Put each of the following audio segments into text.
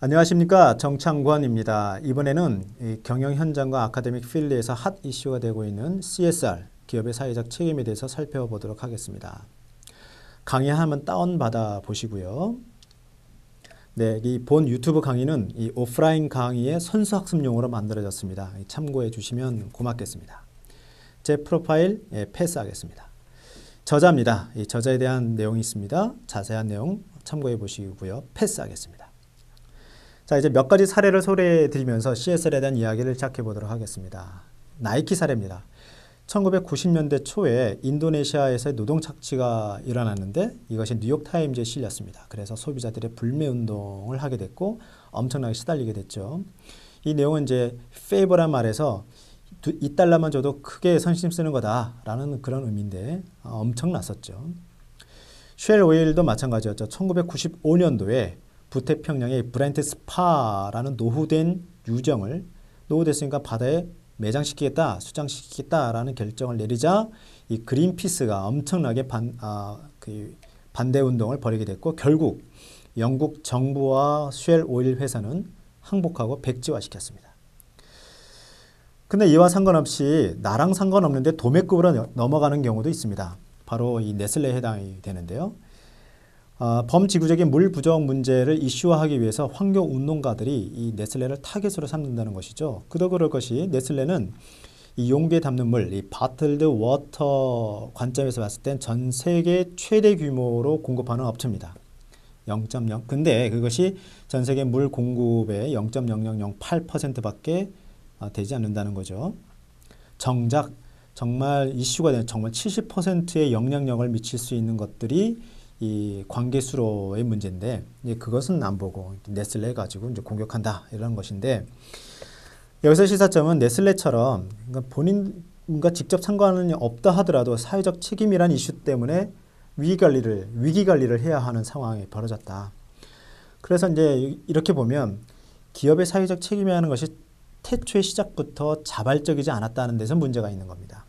안녕하십니까, 정창권입니다. 이번에는 이 경영 현장과 아카데믹 필드에서 핫 이슈가 되고 있는 CSR, 기업의 사회적 책임에 대해서 살펴보도록 하겠습니다. 강의 한번 다운받아 보시고요. 네, 이 본 유튜브 강의는 이 오프라인 강의의 선수학습용으로 만들어졌습니다. 참고해 주시면 고맙겠습니다. 제 프로파일 패스하겠습니다. 저자입니다. 이 저자에 대한 내용이 있습니다. 자세한 내용 참고해 보시고요. 패스하겠습니다. 자, 이제 몇 가지 사례를 소개해 드리면서 CSR에 대한 이야기를 시작해 보도록 하겠습니다. 나이키 사례입니다. 1990년대 초에 인도네시아에서 노동 착취가 일어났는데 이것이 뉴욕타임즈에 실렸습니다. 그래서 소비자들의 불매운동을 하게 됐고 엄청나게 시달리게 됐죠. 이 내용은 이제 페이버란 말에서 $2만 줘도 크게 선심 쓰는 거다라는 그런 의미인데 엄청났었죠. 쉘 오일도 마찬가지였죠. 1995년도에 부태평양의 브렌트 스파라는 노후된 유정을 노후됐으니까 바다에 매장시키겠다, 수장시키겠다라는 결정을 내리자 이 그린피스가 엄청나게 반대 운동을 벌이게 됐고 결국 영국 정부와 쉘 오일 회사는 항복하고 백지화시켰습니다. 근데 이와 상관없이 나랑 상관없는데 도매급으로 넘어가는 경우도 있습니다. 바로 이 네슬레에 해당이 되는데요. 범지구적인 물 부족 문제를 이슈화하기 위해서 환경운동가들이 이 네슬레를 타겟으로 삼는다는 것이죠. 그도 그럴 것이 네슬레는 이 용기에 담는 물, 이 바틀드 워터 관점에서 봤을 땐 전 세계 최대 규모로 공급하는 업체입니다. 0.0. 근데 그것이 전 세계 물 공급의 0.0008%밖에 되지 않는다는 거죠. 정작 정말 이슈가 되는 정말 70%의 영향력을 미칠 수 있는 것들이 이 관계수로의 문제인데 그것은 안 보고 네슬레 가지고 이제 공격한다 이런 것인데 여기서 시사점은 네슬레처럼 그러니까 본인과 직접 상관이 없다 하더라도 사회적 책임이란 이슈 때문에 위기 관리를 해야 하는 상황이 벌어졌다. 그래서 이제 이렇게 보면 기업의 사회적 책임이라는 하는 것이 태초의 시작부터 자발적이지 않았다는 데서 문제가 있는 겁니다.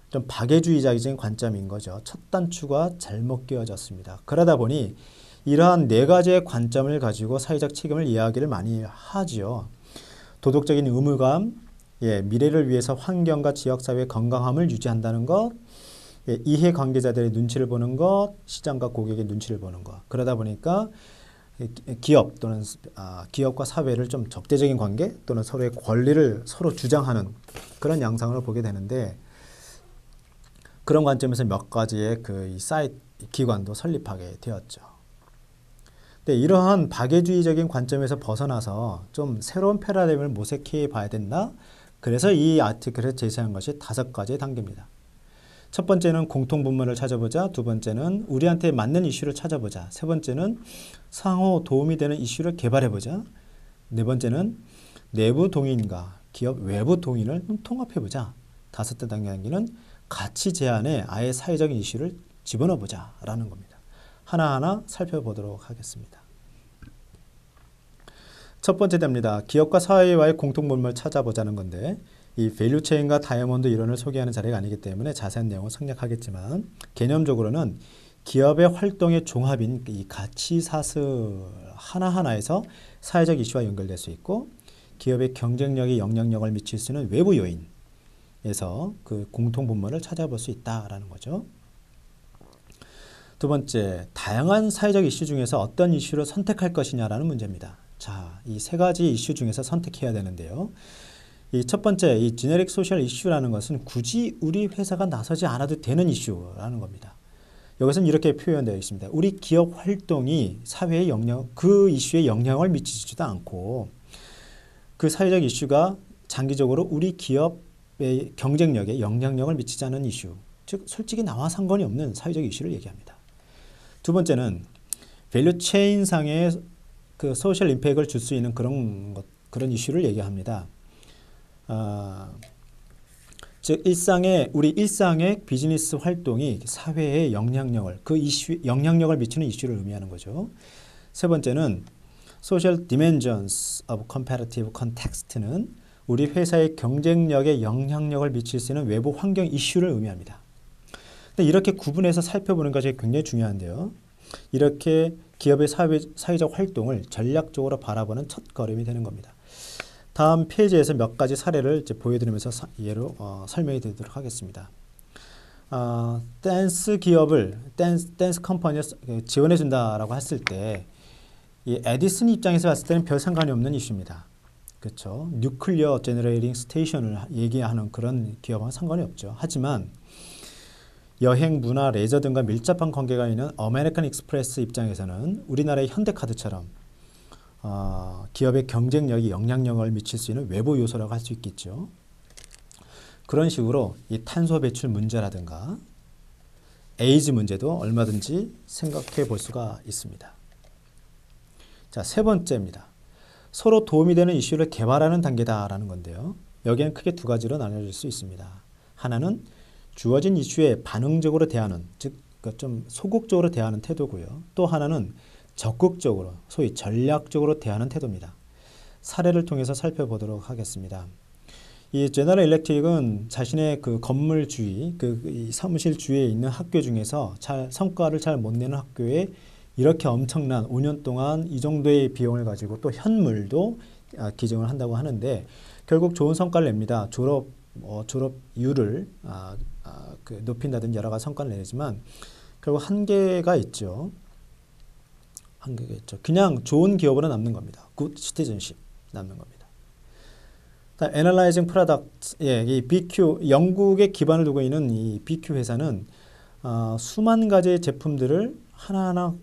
좀 박애주의적인 관점인 거죠. 첫 단추가 잘못 끼워졌습니다. 그러다 보니 이러한 네 가지의 관점을 가지고 사회적 책임을 이야기를 많이 하지요. 도덕적인 의무감, 미래를 위해서 환경과 지역사회의 건강함을 유지한다는 것, 이해관계자들의 눈치를 보는 것, 시장과 고객의 눈치를 보는 것. 그러다 보니까 기업 또는 기업과 사회를 좀 적대적인 관계 또는 서로의 권리를 서로 주장하는 그런 양상을 보게 되는데 그런 관점에서 몇 가지의 이 사이트 기관도 설립하게 되었죠. 근데 이러한 박애주의적인 관점에서 벗어나서 좀 새로운 패러다임을 모색해 봐야 된다. 그래서 이 아티클을 제시한 것이 5가지의 단계입니다. 첫 번째는 공통분모를 찾아보자. 두 번째는 우리한테 맞는 이슈를 찾아보자. 세 번째는 상호 도움이 되는 이슈를 개발해보자. 네 번째는 내부 동인과 기업 외부 동인을 통합해보자. 5째 단계는 가치 제안에 아예 사회적인 이슈를 집어넣어보자 라는 겁니다. 하나하나 살펴보도록 하겠습니다. 첫 번째 됩니다. 기업과 사회와의 공통분모를 찾아보자는 건데 이 밸류체인과 다이아몬드 이론을 소개하는 자리가 아니기 때문에 자세한 내용은 생략하겠지만 개념적으로는 기업의 활동의 종합인 이 가치사슬 하나하나에서 사회적 이슈와 연결될 수 있고 기업의 경쟁력에 영향력을 미칠 수 있는 외부 요인에서 그 공통분모를 찾아볼 수 있다라는 거죠. 두 번째, 다양한 사회적 이슈 중에서 어떤 이슈를 선택할 것이냐라는 문제입니다. 자, 이 3가지 이슈 중에서 선택해야 되는데요. 이 첫 번째, 이 지네릭 소셜 이슈라는 것은 굳이 우리 회사가 나서지 않아도 되는 이슈라는 겁니다. 여기서는 이렇게 표현되어 있습니다. 우리 기업 활동이 사회에 그 이슈에 영향을 미치지도 않고 그 사회적 이슈가 장기적으로 우리 기업의 경쟁력에 영향력을 미치지 않는 이슈, 즉 솔직히 나와 상관이 없는 사회적 이슈를 얘기합니다. 두 번째는 밸류 체인상의 그 소셜 임팩트를 줄 수 있는 그런 이슈를 얘기합니다. 즉 우리 일상의 비즈니스 활동이 사회에 영향력을 미치는 이슈를 의미하는 거죠. 세 번째는 Social Dimensions of Competitive Context는 우리 회사의 경쟁력에 영향력을 미칠 수 있는 외부 환경 이슈를 의미합니다. 근데 이렇게 구분해서 살펴보는 것이 굉장히 중요한데요. 이렇게 기업의 사회적 활동을 전략적으로 바라보는 첫 걸음이 되는 겁니다. 다음 페이지에서 몇 가지 사례를 이제 보여드리면서 예로 설명해 드리도록 하겠습니다. 댄스 기업을 댄스 컴퍼니에 지원해 준다라고 했을 때 이 에디슨 입장에서 봤을 때는 별 상관이 없는 이슈입니다. 그렇죠? 뉴클리어 제너레이팅 스테이션을 얘기하는 그런 기업은 상관이 없죠. 하지만 여행, 문화, 레저 등과 밀접한 관계가 있는 아메리칸 익스프레스 입장에서는 우리나라의 현대카드처럼 기업의 경쟁력이 영향력을 미칠 수 있는 외부 요소라고 할 수 있겠죠. 그런 식으로 이 탄소 배출 문제라든가 에이즈 문제도 얼마든지 생각해 볼 수가 있습니다. 자, 세 번째입니다. 서로 도움이 되는 이슈를 개발하는 단계다라는 건데요. 여기에는 크게 두 가지로 나눠질 수 있습니다. 하나는 주어진 이슈에 반응적으로 대하는, 즉 좀 소극적으로 대하는 태도고요. 또 하나는 적극적으로, 소위 전략적으로 대하는 태도입니다. 사례를 통해서 살펴보도록 하겠습니다. 이 제너럴 일렉트릭은 자신의 그 건물 주위, 이 사무실 주위에 있는 학교 중에서 성과를 잘 못 내는 학교에 이렇게 엄청난 5년 동안 이 정도의 비용을 가지고 또 현물도 기증을 한다고 하는데 결국 좋은 성과를 냅니다. 졸업률을 높인다든지 여러 가지 성과를 내지만 결국 한계가 있죠. 한계가 있죠. 그냥 좋은 기업으로 남는 겁니다. Good citizenship 남는 겁니다. Analyzing Products, 이 BQ 영국에 기반을 두고 있는 이 BQ 회사는 수만 가지의 제품들을 하나하나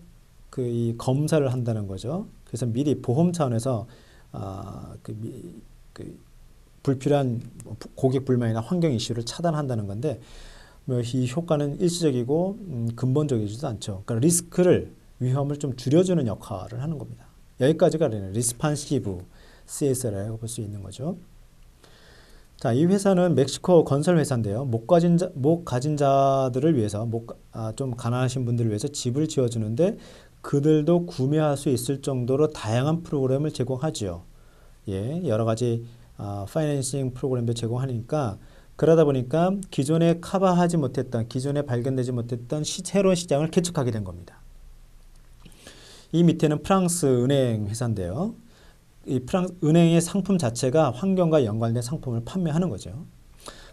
이 검사를 한다는 거죠. 그래서 미리 보험 차원에서 불필요한 고객 불만이나 환경 이슈를 차단한다는 건데 이 효과는 일시적이고 근본적이지도 않죠. 그러니까 리스크를 위험을 좀 줄여주는 역할을 하는 겁니다. 여기까지가 리스판시브 CSR이라고 볼 수 있는 거죠. 자, 이 회사는 멕시코 건설 회사인데요. 못 가진 자들을 위해서 좀 가난하신 분들을 위해서 집을 지어주는데 그들도 구매할 수 있을 정도로 다양한 프로그램을 제공하지요. 여러 가지 파이낸싱 프로그램도 제공하니까 그러다 보니까 기존에 커버하지 못했던, 기존에 발견되지 못했던 새로운 시장을 개척하게 된 겁니다. 이 밑에는 프랑스 은행 회사인데요. 이 프랑스 은행의 상품 자체가 환경과 연관된 상품을 판매하는 거죠.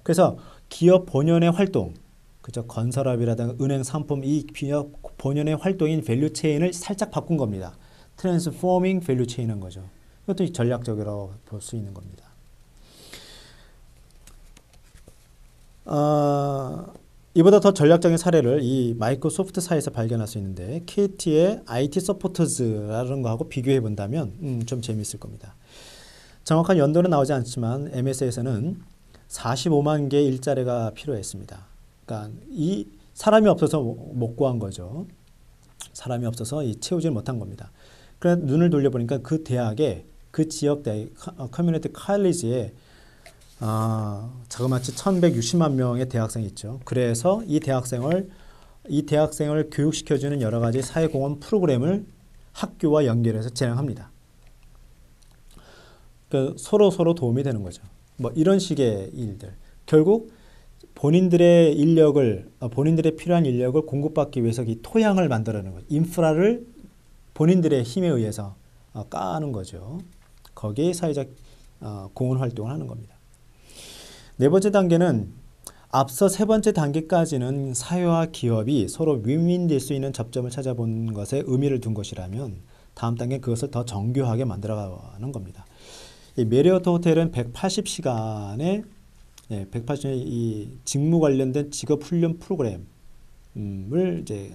그래서 기업 본연의 활동, 그죠? 건설업이라든가 은행 상품, 이 기업 본연의 활동인 밸류 체인을 살짝 바꾼 겁니다. 트랜스포밍 밸류 체인인 거죠. 이것도 전략적이라고 볼 수 있는 겁니다. 이보다 더 전략적인 사례를 이 마이크로소프트사에서 발견할 수 있는데 KT의 IT 서포터즈라는 거하고 비교해 본다면 좀 재미있을 겁니다. 정확한 연도는 나오지 않지만 MS에서는 45만 개의 일자리가 필요했습니다. 그러니까 이 사람이 없어서 못 구한 거죠. 사람이 없어서 채우지 못한 겁니다. 그래서 눈을 돌려보니까 그 대학에 그 지역 대학 커뮤니티 칼리지에 자그마치 1160만 명의 대학생이 있죠. 그래서 이 대학생을 교육시켜주는 여러 가지 사회공헌 프로그램을 학교와 연결해서 진행합니다. 그 서로 도움이 되는 거죠. 뭐 이런 식의 일들. 결국 본인들의 필요한 인력을 공급받기 위해서 이 토양을 만들어내는 거죠. 인프라를 본인들의 힘에 의해서 까는 거죠. 거기에 사회적 공헌 활동을 하는 겁니다. 네 번째 단계는 앞서 세 번째 단계까지는 사회와 기업이 서로 윈윈될 수 있는 접점을 찾아본 것에 의미를 둔 것이라면 다음 단계는 그것을 더 정교하게 만들어가는 겁니다. 이 메리어트 호텔은 180시간의 이 직무 관련된 직업 훈련 프로그램을 이제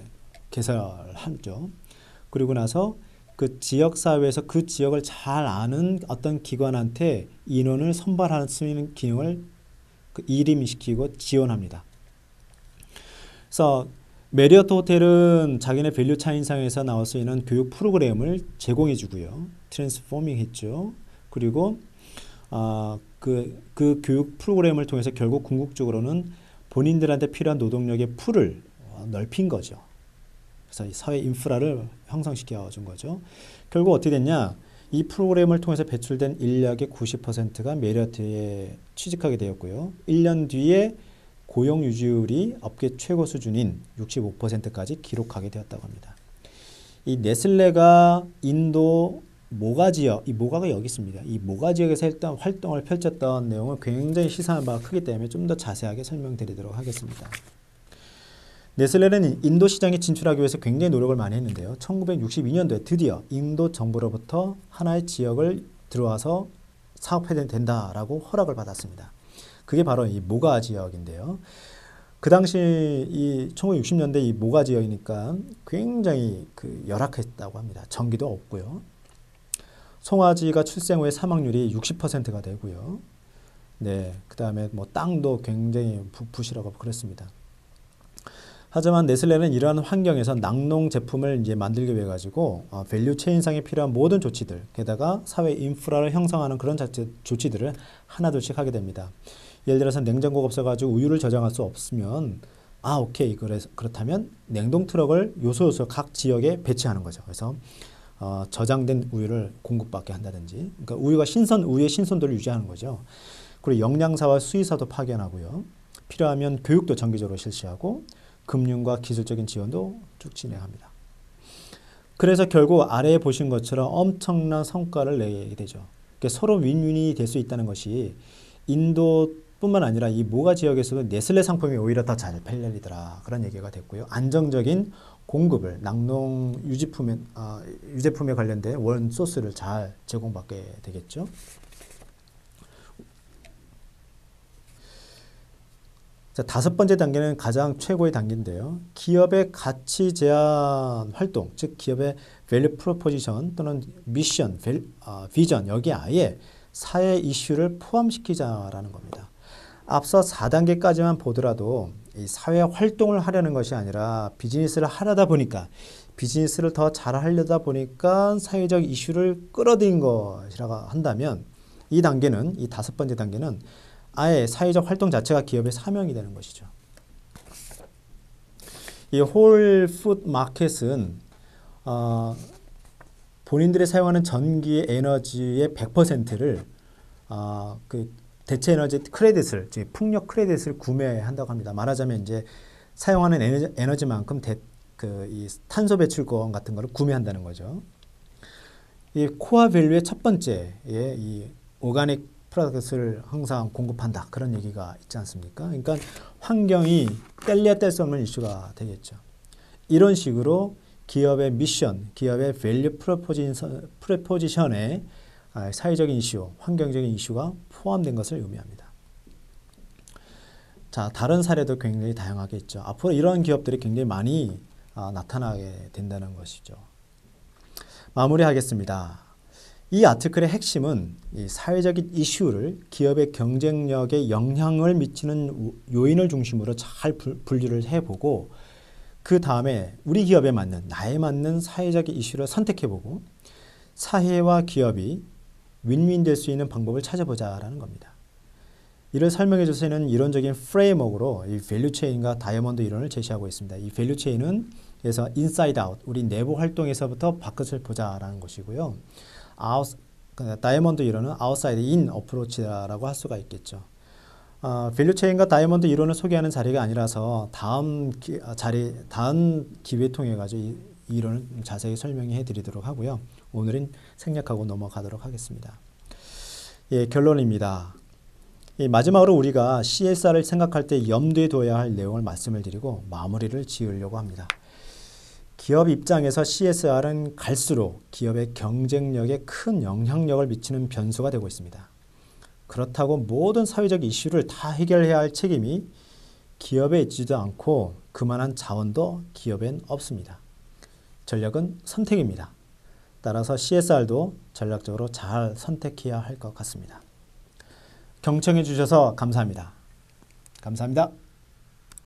개설하죠. 그리고 나서 그 지역 사회에서 그 지역을 잘 아는 어떤 기관한테 인원을 선발할 수 있는 기능을 일임시키고 지원합니다. 그래서 메리어트 호텔은 자기네 밸류 차인상에서 나올 수 있는 교육 프로그램을 제공해 주고요. 트랜스포밍 했죠. 그리고 그 교육 프로그램을 통해서 결국 궁극적으로는 본인들한테 필요한 노동력의 풀을 넓힌 거죠. 그래서 사회 인프라를 형성시켜 준 거죠. 결국 어떻게 됐냐? 이 프로그램을 통해서 배출된 인력의 90%가 메리어트에 취직하게 되었고요. 1년 뒤에 고용 유지율이 업계 최고 수준인 65%까지 기록하게 되었다고 합니다. 이 네슬레가 인도 모가 지역, 이 모가가 여기 있습니다. 이 모가 지역에서 일단 활동을 펼쳤던 내용은 굉장히 시사한 바가 크기 때문에 좀 더 자세하게 설명드리도록 하겠습니다. 네슬레는 인도 시장에 진출하기 위해서 굉장히 노력을 많이 했는데요. 1962년도에 드디어 인도 정부로부터 하나의 지역을 들어와서 사업해야 된다라고 허락을 받았습니다. 그게 바로 이 모가 지역인데요. 그 당시 이 1960년대 이 모가 지역이니까 굉장히 열악했다고 합니다. 전기도 없고요. 송아지가 출생 후에 사망률이 60%가 되고요. 네, 그 다음에 뭐 땅도 굉장히 부실하고 그랬습니다. 하지만 네슬레는 이러한 환경에서 낙농 제품을 이제 만들기 위해 가지고 밸류 체인상에 필요한 모든 조치들, 게다가 사회 인프라를 형성하는 그런 조치들을 하나둘씩 하게 됩니다. 예를 들어서 냉장고가 없어가지고 우유를 저장할 수 없으면 오케이 그렇다면 냉동 트럭을 요소 각 지역에 배치하는 거죠. 그래서 저장된 우유를 공급받게 한다든지, 그러니까 우유의 신선도를 유지하는 거죠. 그리고 영양사와 수의사도 파견하고요. 필요하면 교육도 정기적으로 실시하고 금융과 기술적인 지원도 쭉 진행합니다. 그래서 결국 아래에 보신 것처럼 엄청난 성과를 내게 되죠. 그러니까 서로 윈윈이 될 수 있다는 것이 인도뿐만 아니라 이 모가 지역에서도 네슬레 상품이 오히려 더 잘 팔리더라 그런 얘기가 됐고요. 안정적인 공급을 낙농 유제품에 관련된 원 소스를 잘 제공받게 되겠죠. 자, 다섯 번째 단계는 가장 최고의 단계인데요. 기업의 가치 제한 활동, 즉 기업의 밸류 프로포지션 또는 미션, 비전 여기에 아예 사회 이슈를 포함시키자라는 겁니다. 앞서 4단계까지만 보더라도 이 사회 활동을 하려는 것이 아니라 비즈니스를 하려다 보니까 비즈니스를 더 잘하려다 보니까 사회적 이슈를 끌어들인 것이라고 한다면 이 단계는 이 다섯 번째 단계는 아예 사회적 활동 자체가 기업의 사명이 되는 것이죠. 이 홀푸드 마켓은 본인들이 사용하는 전기 에너지의 100%를 대체 에너지 크레딧을, 즉 풍력 크레딧을 구매한다고 합니다. 말하자면 이제 사용하는 에너지만큼 이 탄소 배출권 같은 거를 구매한다는 거죠. 이 코어 밸류의 첫 번째에 이 오가닉 프로덕트를 항상 공급한다 그런 얘기가 있지 않습니까? 그러니까 환경이 뗄래야 뗄 수 없는 이슈가 되겠죠. 이런 식으로 기업의 미션, 기업의 밸류 프로포지션에 사회적인 이슈, 환경적인 이슈가 포함된 것을 의미합니다. 자, 다른 사례도 굉장히 다양하게 있죠. 앞으로 이런 기업들이 굉장히 많이 나타나게 된다는 것이죠. 마무리하겠습니다. 이 아티클의 핵심은 이 사회적인 이슈를 기업의 경쟁력에 영향을 미치는 요인을 중심으로 잘 분류를 해보고 그 다음에 우리 기업에 맞는 나에 맞는 사회적 이슈를 선택해보고 사회와 기업이 윈윈 될 수 있는 방법을 찾아보자라는 겁니다. 이를 설명해 줄 수 있는 이론적인 프레임워크로 이 밸류 체인과 다이아몬드 이론을 제시하고 있습니다. 이 밸류 체인은 그래서 인사이드 아웃, 우리 내부 활동에서부터 바깥을 보자라는 것이고요. 다이아몬드 이론은 아웃사이드 인 어프로치라고 할 수가 있겠죠. 밸류 체인과 다이아몬드 이론을 소개하는 자리가 아니라서 다음 기회 통해 가지고 이 이론을 자세히 설명해 드리도록 하고요. 오늘은 생략하고 넘어가도록 하겠습니다. 예, 결론입니다. 마지막으로 우리가 CSR을 생각할 때 염두에 둬야 할 내용을 말씀을 드리고 마무리를 지으려고 합니다. 기업 입장에서 CSR은 갈수록 기업의 경쟁력에 큰 영향력을 미치는 변수가 되고 있습니다. 그렇다고 모든 사회적 이슈를 다 해결해야 할 책임이 기업에 있지도 않고 그만한 자원도 기업엔 없습니다. 전략은 선택입니다. 따라서 CSR도 전략적으로 잘 선택해야 할 것 같습니다. 경청해 주셔서 감사합니다. 감사합니다.